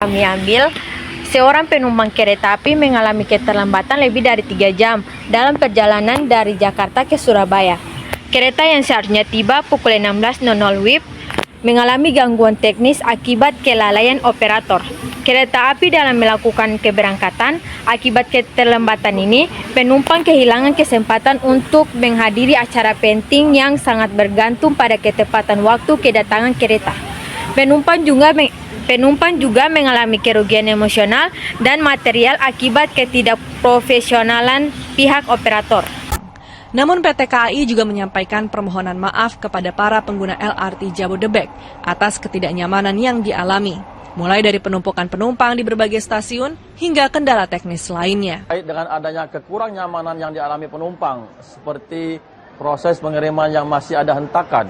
Kami ambil, seorang penumpang kereta api mengalami keterlambatan lebih dari 3 jam dalam perjalanan dari Jakarta ke Surabaya. Kereta yang seharusnya tiba pukul 16.00 WIB mengalami gangguan teknis akibat kelalaian operator. Kereta api dalam melakukan keberangkatan, akibat keterlambatan ini, penumpang kehilangan kesempatan untuk menghadiri acara penting yang sangat bergantung pada ketepatan waktu kedatangan kereta. Penumpang juga mengalami kerugian emosional dan material akibat ketidakprofesionalan pihak operator. Namun PT KAI juga menyampaikan permohonan maaf kepada para pengguna LRT Jabodebek atas ketidaknyamanan yang dialami, mulai dari penumpukan penumpang di berbagai stasiun hingga kendala teknis lainnya. Dengan adanya kekurang nyamanan yang dialami penumpang, seperti proses pengiriman yang masih ada hentakan,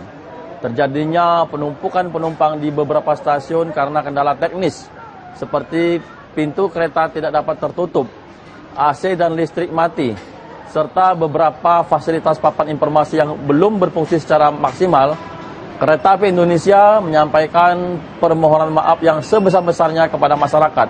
terjadinya penumpukan penumpang di beberapa stasiun karena kendala teknis, seperti pintu kereta tidak dapat tertutup, AC dan listrik mati, serta beberapa fasilitas papan informasi yang belum berfungsi secara maksimal, Kereta Api Indonesia menyampaikan permohonan maaf yang sebesar-besarnya kepada masyarakat.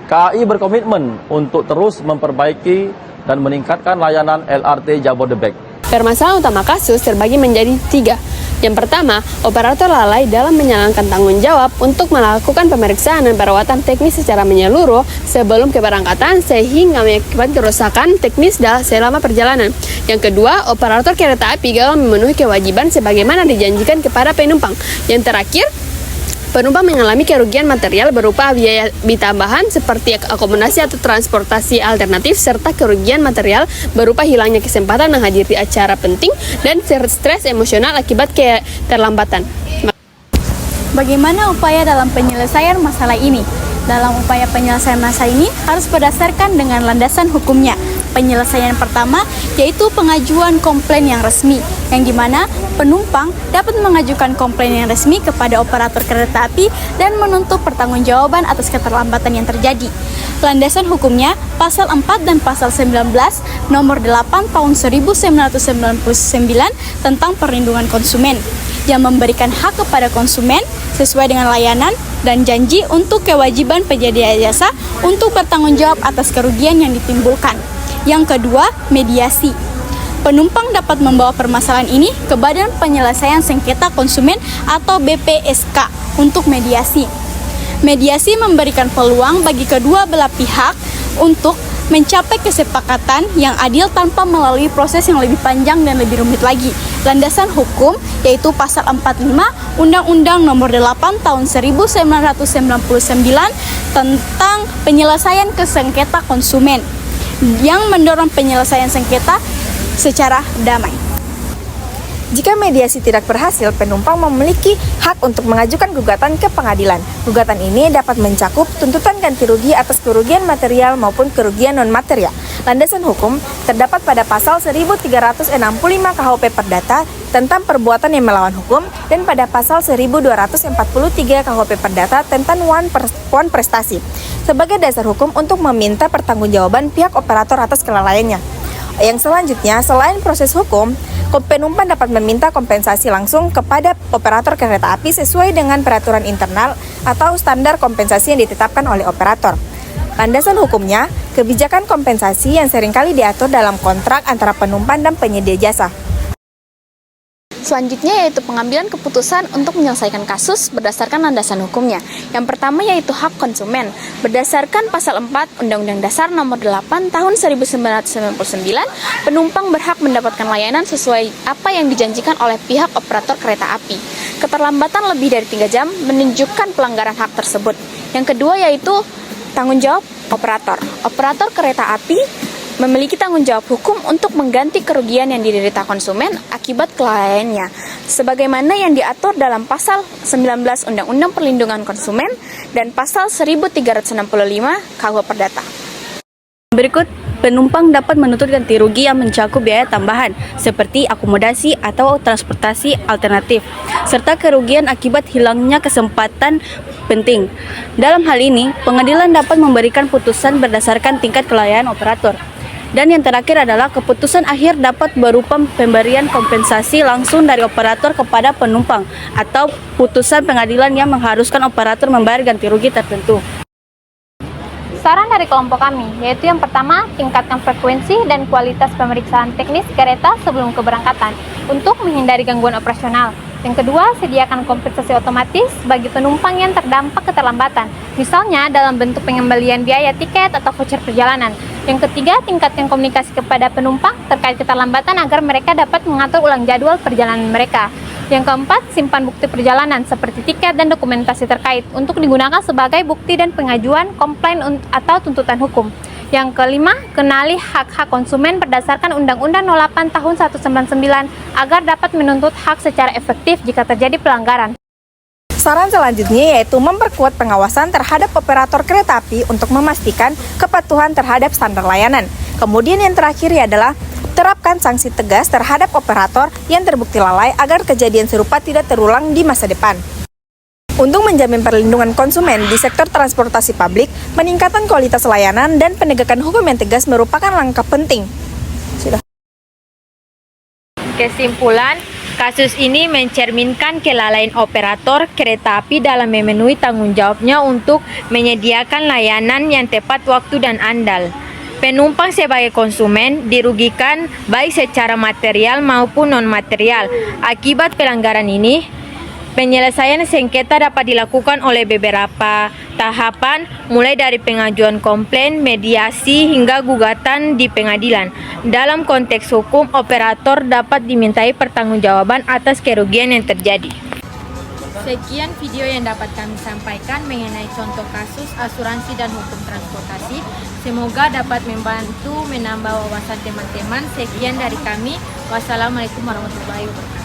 KAI berkomitmen untuk terus memperbaiki dan meningkatkan layanan LRT Jabodebek. Permasalahan utama kasus terbagi menjadi 3. Yang pertama, operator lalai dalam menjalankan tanggung jawab untuk melakukan pemeriksaan dan perawatan teknis secara menyeluruh sebelum keberangkatan sehingga mengakibatkan kerusakan teknis selama perjalanan. Yang kedua, operator kereta api gagal memenuhi kewajiban sebagaimana dijanjikan kepada penumpang. Yang terakhir, penumpang mengalami kerugian material berupa biaya tambahan seperti akomodasi atau transportasi alternatif serta kerugian material berupa hilangnya kesempatan menghadiri acara penting dan stres emosional akibat keterlambatan. Bagaimana upaya dalam penyelesaian masalah ini? Dalam upaya penyelesaian masalah ini harus berdasarkan dengan landasan hukumnya. Penyelesaian pertama yaitu pengajuan komplain yang resmi, yang dimana penumpang dapat mengajukan komplain yang resmi kepada operator kereta api dan menuntut pertanggungjawaban atas keterlambatan yang terjadi. Landasan hukumnya pasal 4 dan pasal 19 nomor 8 tahun 1999 tentang perlindungan konsumen yang memberikan hak kepada konsumen sesuai dengan layanan dan janji untuk kewajiban penyedia jasa untuk bertanggung jawab atas kerugian yang ditimbulkan. Yang kedua, mediasi. Penumpang dapat membawa permasalahan ini ke Badan Penyelesaian Sengketa Konsumen atau BPSK untuk mediasi. Mediasi memberikan peluang bagi kedua belah pihak untuk mencapai kesepakatan yang adil tanpa melalui proses yang lebih panjang dan lebih rumit lagi. Landasan hukum yaitu pasal 45 Undang-Undang Nomor 8 Tahun 1999 tentang penyelesaian sengketa konsumen yang mendorong penyelesaian sengketa secara damai. Jika mediasi tidak berhasil, penumpang memiliki hak untuk mengajukan gugatan ke pengadilan. Gugatan ini dapat mencakup tuntutan ganti rugi atas kerugian material maupun kerugian non-material. Landasan hukum terdapat pada pasal 1365 KUHP Perdata tentang perbuatan yang melawan hukum dan pada pasal 1243 KUHP Perdata tentang wan prestasi sebagai dasar hukum untuk meminta pertanggungjawaban pihak operator atas kelalaiannya. Yang selanjutnya, selain proses hukum, penumpang dapat meminta kompensasi langsung kepada operator kereta api sesuai dengan peraturan internal atau standar kompensasi yang ditetapkan oleh operator. Landasan hukumnya, kebijakan kompensasi yang seringkali diatur dalam kontrak antara penumpang dan penyedia jasa. Selanjutnya yaitu pengambilan keputusan untuk menyelesaikan kasus berdasarkan landasan hukumnya. Yang pertama yaitu hak konsumen. Berdasarkan pasal 4 Undang-Undang Dasar Nomor 8 Tahun 1999, penumpang berhak mendapatkan layanan sesuai apa yang dijanjikan oleh pihak operator kereta api. Keterlambatan lebih dari 3 jam menunjukkan pelanggaran hak tersebut. Yang kedua yaitu tanggung jawab operator. Operator kereta api memiliki tanggung jawab hukum untuk mengganti kerugian yang diderita konsumen akibat kelalaiannya, sebagaimana yang diatur dalam pasal 19 Undang-Undang Perlindungan Konsumen dan pasal 1365 KUH Perdata. Berikut, penumpang dapat menuntut ganti rugi yang mencakup biaya tambahan seperti akomodasi atau transportasi alternatif, serta kerugian akibat hilangnya kesempatan penting. Dalam hal ini, pengadilan dapat memberikan putusan berdasarkan tingkat kelalaian operator. Dan yang terakhir adalah keputusan akhir dapat berupa pemberian kompensasi langsung dari operator kepada penumpang atau putusan pengadilan yang mengharuskan operator membayar ganti rugi tertentu. Saran dari kelompok kami, yaitu yang pertama, tingkatkan frekuensi dan kualitas pemeriksaan teknis kereta sebelum keberangkatan untuk menghindari gangguan operasional. Yang kedua, sediakan kompensasi otomatis bagi penumpang yang terdampak keterlambatan, misalnya dalam bentuk pengembalian biaya tiket atau voucher perjalanan. Yang ketiga, tingkatkan komunikasi kepada penumpang terkait keterlambatan agar mereka dapat mengatur ulang jadwal perjalanan mereka. Yang keempat, simpan bukti perjalanan seperti tiket dan dokumentasi terkait untuk digunakan sebagai bukti dan pengajuan komplain atau tuntutan hukum. Yang kelima, kenali hak-hak konsumen berdasarkan Undang-Undang 08 tahun 1999 agar dapat menuntut hak secara efektif jika terjadi pelanggaran. Saran selanjutnya yaitu memperkuat pengawasan terhadap operator kereta api untuk memastikan kepatuhan terhadap standar layanan. Kemudian yang terakhir adalah terapkan sanksi tegas terhadap operator yang terbukti lalai agar kejadian serupa tidak terulang di masa depan. Untuk menjamin perlindungan konsumen di sektor transportasi publik, peningkatan kualitas layanan dan penegakan hukum yang tegas merupakan langkah penting. Kesimpulan, kasus ini mencerminkan kelalaian operator kereta api dalam memenuhi tanggung jawabnya untuk menyediakan layanan yang tepat waktu dan andal. Penumpang sebagai konsumen dirugikan baik secara material maupun non-material. Akibat pelanggaran ini, penyelesaian sengketa dapat dilakukan oleh beberapa tahapan, mulai dari pengajuan komplain, mediasi, hingga gugatan di pengadilan. Dalam konteks hukum, operator dapat dimintai pertanggungjawaban atas kerugian yang terjadi. Sekian video yang dapat kami sampaikan mengenai contoh kasus asuransi dan hukum transportasi. Semoga dapat membantu menambah wawasan teman-teman. Sekian dari kami. Wassalamualaikum warahmatullahi wabarakatuh.